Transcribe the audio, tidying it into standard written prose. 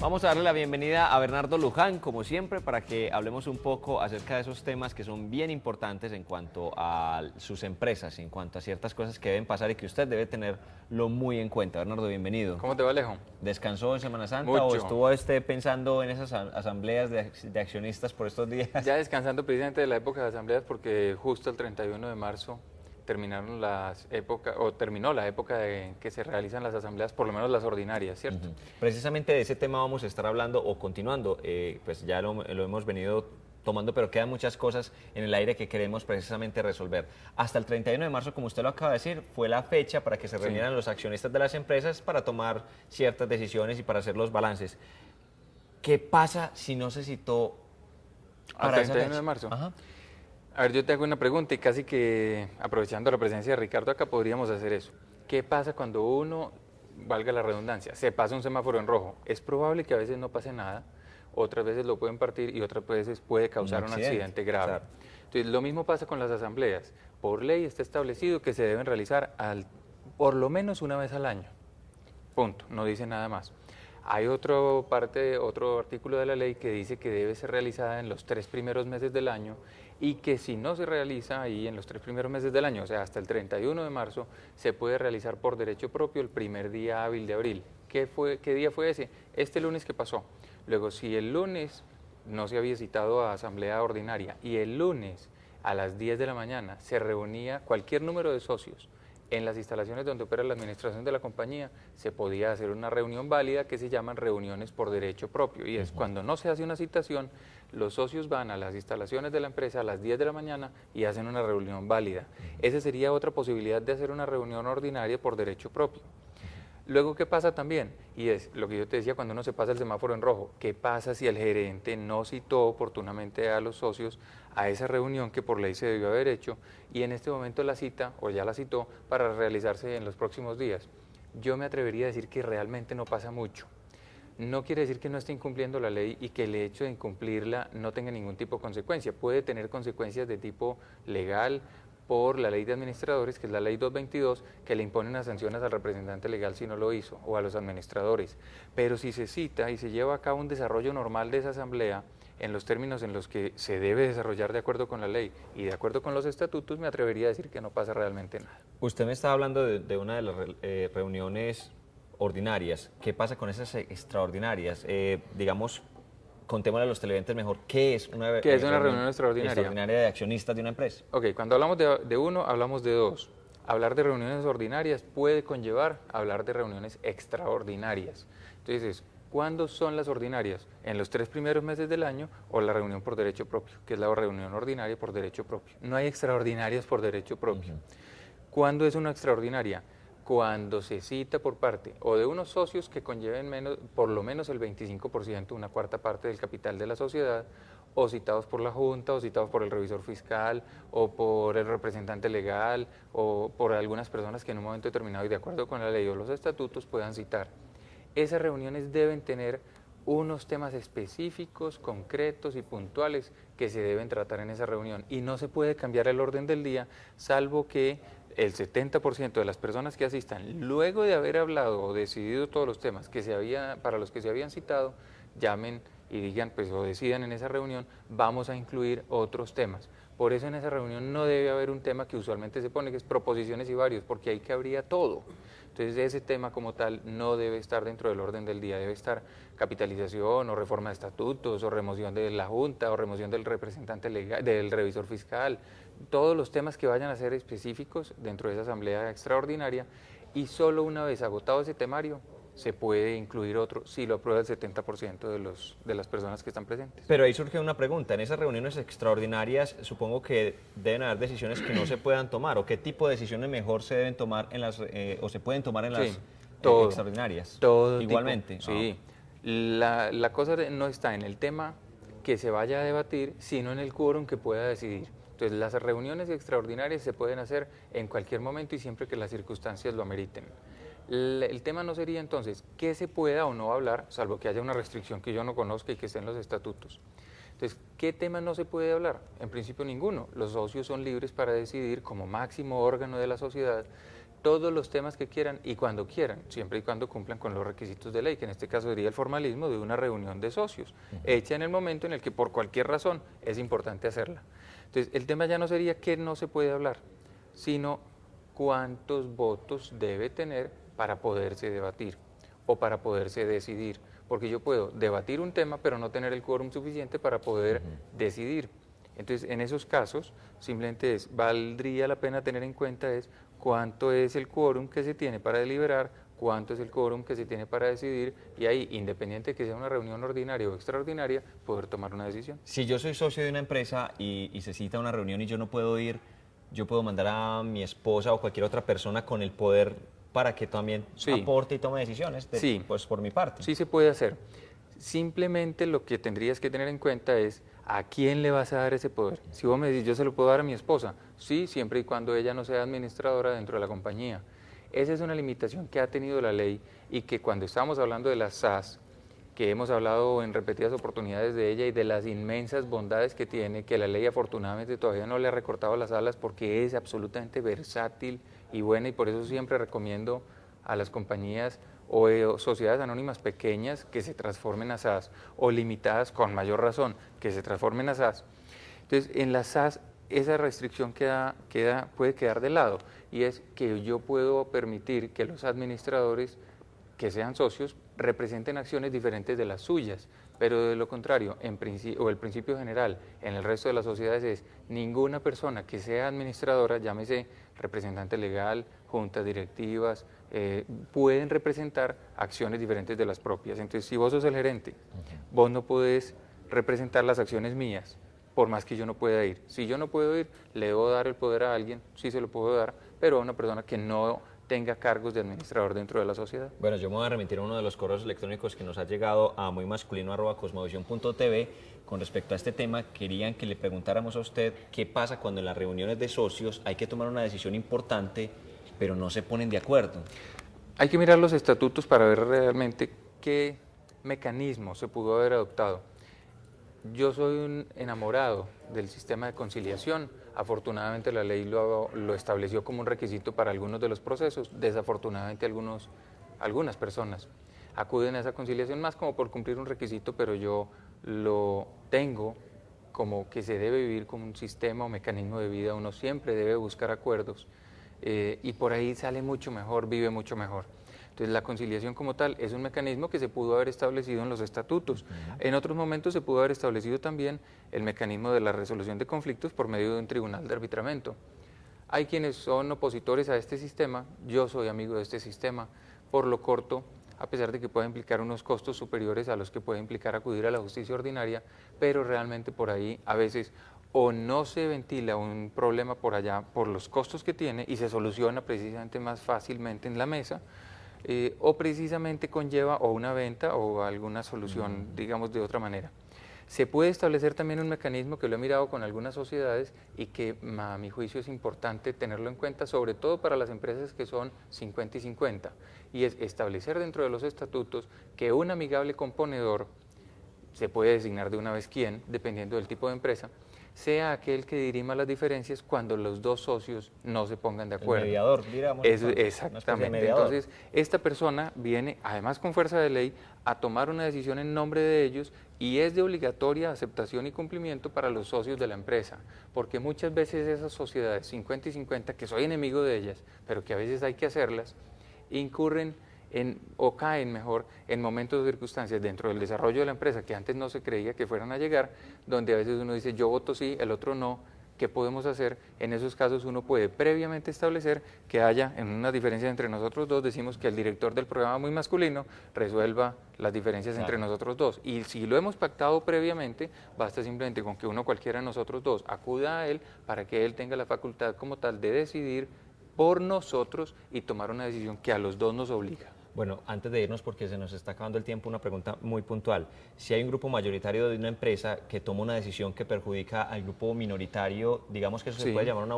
Vamos a darle la bienvenida a Bernardo Luján, como siempre, para que hablemos un poco acerca de esos temas que son bien importantes en cuanto a sus empresas, en cuanto a ciertas cosas que deben pasar y que usted debe tenerlo muy en cuenta. Bernardo, bienvenido. ¿Cómo te va, Alejo? ¿Descansó en Semana Santa Mucho. o estuvo pensando en esas asambleas de accionistas por estos días? Ya descansando precisamente de la época de asambleas porque justo el 31 de marzo terminó la época en que se realizan las asambleas, por lo menos las ordinarias, ¿cierto? Precisamente de ese tema vamos a estar hablando o continuando, pues ya lo hemos venido tomando, pero quedan muchas cosas en el aire que queremos precisamente resolver. Hasta el 31 de marzo, como usted lo acaba de decir, fue la fecha para que se reunieran los accionistas de las empresas para tomar ciertas decisiones y para hacer los balances. ¿Qué pasa si no se citó para ¿Al esa 31 fecha? de marzo? Ajá. A ver, yo te hago una pregunta y casi que aprovechando la presencia de Ricardo acá podríamos hacer eso. ¿Qué pasa cuando uno, valga la redundancia, se pasa un semáforo en rojo? Es probable que a veces no pase nada, otras veces lo pueden partir y otras veces puede causar un accidente grave. Claro. Entonces, lo mismo pasa con las asambleas. Por ley está establecido que se deben realizar por lo menos una vez al año. Punto, no dice nada más. Hay otro artículo de la ley que dice que debe ser realizada en los 3 primeros meses del año y que si no se realiza ahí en los 3 primeros meses del año, o sea, hasta el 31 de marzo, se puede realizar por derecho propio el primer día hábil de abril. ¿Qué día fue ese? Este lunes que pasó. Luego, si el lunes no se había citado a asamblea ordinaria y el lunes a las 10 de la mañana se reunía cualquier número de socios en las instalaciones donde opera la administración de la compañía, se podía hacer una reunión válida que se llaman reuniones por derecho propio. Y es cuando no se hace una citación, los socios van a las instalaciones de la empresa a las 10 de la mañana y hacen una reunión válida. Esa sería otra posibilidad de hacer una reunión ordinaria por derecho propio. Luego, ¿qué pasa también? Y es lo que yo te decía cuando uno se pasa el semáforo en rojo. ¿Qué pasa si el gerente no citó oportunamente a los socios a esa reunión que por ley se debió haber hecho y en este momento la cita, o ya la citó, para realizarse en los próximos días? Yo me atrevería a decir que realmente no pasa mucho. No quiere decir que no esté incumpliendo la ley y que el hecho de incumplirla no tenga ningún tipo de consecuencia. Puede tener consecuencias de tipo legal, por la ley de administradores, que es la ley 222, que le impone unas sanciones al representante legal si no lo hizo, o a los administradores. Pero si se cita y se lleva a cabo un desarrollo normal de esa asamblea, en los términos en los que se debe desarrollar de acuerdo con la ley y de acuerdo con los estatutos, me atrevería a decir que no pasa realmente nada. Usted me estaba hablando de una de las reuniones ordinarias. ¿Qué pasa con esas extraordinarias? Digamos, contémosle a los televidentes mejor, ¿qué es una reunión extraordinaria? Extraordinaria de accionistas de una empresa. Ok, cuando hablamos de uno, hablamos de dos. Hablar de reuniones ordinarias puede conllevar hablar de reuniones extraordinarias. Entonces, ¿cuándo son las ordinarias? ¿En los 3 primeros meses del año o la reunión por derecho propio, que es la reunión ordinaria por derecho propio? No hay extraordinarias por derecho propio. ¿Cuándo es una extraordinaria? Cuando se cita por parte o de unos socios que conlleven por lo menos el 25%, una cuarta parte del capital de la sociedad, o citados por la Junta, o citados por el revisor fiscal, o por el representante legal, o por algunas personas que en un momento determinado y de acuerdo con la ley o los estatutos puedan citar. Esas reuniones deben tener unos temas específicos, concretos y puntuales que se deben tratar en esa reunión y no se puede cambiar el orden del día, salvo que el 70% de las personas que asistan, luego de haber hablado o decidido todos los temas para los que se habían citado, llamen y digan, pues, o decidan en esa reunión, vamos a incluir otros temas. Por eso en esa reunión no debe haber un tema que usualmente se pone, que es proposiciones y varios, porque ahí cabría todo. Entonces ese tema como tal no debe estar dentro del orden del día, debe estar capitalización o reforma de estatutos o remoción de la Junta o remoción del representante legal, del revisor fiscal, todos los temas que vayan a ser específicos dentro de esa asamblea extraordinaria y solo una vez agotado ese temario se puede incluir otro si lo aprueba el 70% de las personas que están presentes. Pero ahí surge una pregunta, en esas reuniones extraordinarias supongo que deben haber decisiones que no se puedan tomar, o qué tipo de decisiones mejor se deben tomar en las, o se pueden tomar en las extraordinarias. Todo igualmente. Tipo, sí, la cosa no está en el tema que se vaya a debatir, sino en el quórum que pueda decidir. Entonces las reuniones extraordinarias se pueden hacer en cualquier momento y siempre que las circunstancias lo ameriten. El tema no sería entonces qué se pueda o no hablar, salvo que haya una restricción que yo no conozca y que esté en los estatutos. Entonces, ¿qué tema no se puede hablar? En principio ninguno. Los socios son libres para decidir como máximo órgano de la sociedad todos los temas que quieran y cuando quieran, siempre y cuando cumplan con los requisitos de ley, que en este caso sería el formalismo de una reunión de socios, hecha en el momento en el que por cualquier razón es importante hacerla. Entonces, el tema ya no sería qué no se puede hablar, sino cuántos votos debe tener para poderse debatir o para poderse decidir, porque yo puedo debatir un tema pero no tener el quórum suficiente para poder decidir. Entonces, en esos casos, simplemente valdría la pena tener en cuenta cuánto es el quórum que se tiene para deliberar, cuánto es el quórum que se tiene para decidir, y ahí, independiente de que sea una reunión ordinaria o extraordinaria, poder tomar una decisión. Si yo soy socio de una empresa y se cita una reunión y yo no puedo ir, yo puedo mandar a mi esposa o cualquier otra persona con el poder para que también aporte y tome decisiones, pues por mi parte. Sí se puede hacer. Simplemente lo que tendrías que tener en cuenta es a quién le vas a dar ese poder. Si vos me decís, yo se lo puedo dar a mi esposa, sí, siempre y cuando ella no sea administradora dentro de la compañía. Esa es una limitación que ha tenido la ley y que cuando estamos hablando de las SAS, que hemos hablado en repetidas oportunidades de ella y de las inmensas bondades que tiene, que la ley afortunadamente todavía no le ha recortado las alas porque es absolutamente versátil y buena, y por eso siempre recomiendo a las compañías o sociedades anónimas pequeñas que se transformen a SAS, o limitadas con mayor razón que se transformen a SAS. Entonces, en las SAS esa restricción puede quedar de lado, y es que yo puedo permitir que los administradores que sean socios representen acciones diferentes de las suyas, pero de lo contrario, el principio general en el resto de las sociedades es ninguna persona que sea administradora, llámese representante legal, juntas directivas, pueden representar acciones diferentes de las propias. Entonces, si vos sos el gerente, vos no podés representar las acciones mías, por más que yo no pueda ir. Si yo no puedo ir, le debo dar el poder a alguien, sí se lo puedo dar, pero a una persona que no tenga cargos de administrador dentro de la sociedad. Bueno, yo me voy a remitir a uno de los correos electrónicos que nos ha llegado a muymasculino@cosmovisión.tv con respecto a este tema. Querían que le preguntáramos a usted qué pasa cuando en las reuniones de socios hay que tomar una decisión importante, pero no se ponen de acuerdo. Hay que mirar los estatutos para ver realmente qué mecanismo se pudo haber adoptado. Yo soy un enamorado del sistema de conciliación. Afortunadamente la ley lo estableció como un requisito para algunos de los procesos. Desafortunadamente algunas personas acuden a esa conciliación más como por cumplir un requisito, pero yo lo tengo como que se debe vivir como un sistema o mecanismo de vida. Uno siempre debe buscar acuerdos y por ahí sale mucho mejor, vive mucho mejor. Entonces, la conciliación como tal es un mecanismo que se pudo haber establecido en los estatutos. En otros momentos se pudo haber establecido también el mecanismo de la resolución de conflictos por medio de un tribunal de arbitramiento. Hay quienes son opositores a este sistema, yo soy amigo de este sistema, por lo corto, a pesar de que pueda implicar unos costos superiores a los que puede implicar acudir a la justicia ordinaria, pero realmente por ahí a veces o no se ventila un problema por allá por los costos que tiene y se soluciona precisamente más fácilmente en la mesa, o precisamente conlleva o una venta o alguna solución, digamos, de otra manera. Se puede establecer también un mecanismo que lo he mirado con algunas sociedades y que a mi juicio es importante tenerlo en cuenta, sobre todo para las empresas que son 50 y 50, y es establecer dentro de los estatutos que un amigable componedor, se puede designar de una vez quién, dependiendo del tipo de empresa, sea aquel que dirima las diferencias cuando los dos socios no se pongan de acuerdo. El mediador, digamos. Exactamente. Entonces, esta persona viene, además con fuerza de ley, a tomar una decisión en nombre de ellos y es de obligatoria aceptación y cumplimiento para los socios de la empresa, porque muchas veces esas sociedades 50 y 50, que soy enemigo de ellas, pero que a veces hay que hacerlas, incurren o caen mejor en momentos o circunstancias dentro del desarrollo de la empresa que antes no se creía que fueran a llegar, donde a veces uno dice yo voto sí, el otro no. ¿Qué podemos hacer? En esos casos uno puede previamente establecer que haya en una diferencia entre nosotros dos, decimos que el director del programa Muy Masculino resuelva las diferencias entre nosotros dos, y si lo hemos pactado previamente, basta simplemente con que uno cualquiera de nosotros dos acuda a él para que él tenga la facultad como tal de decidir por nosotros y tomar una decisión que a los dos nos obliga. Bueno, antes de irnos, porque se nos está acabando el tiempo, una pregunta muy puntual. Si hay un grupo mayoritario de una empresa que toma una decisión que perjudica al grupo minoritario, digamos que eso se puede llamar una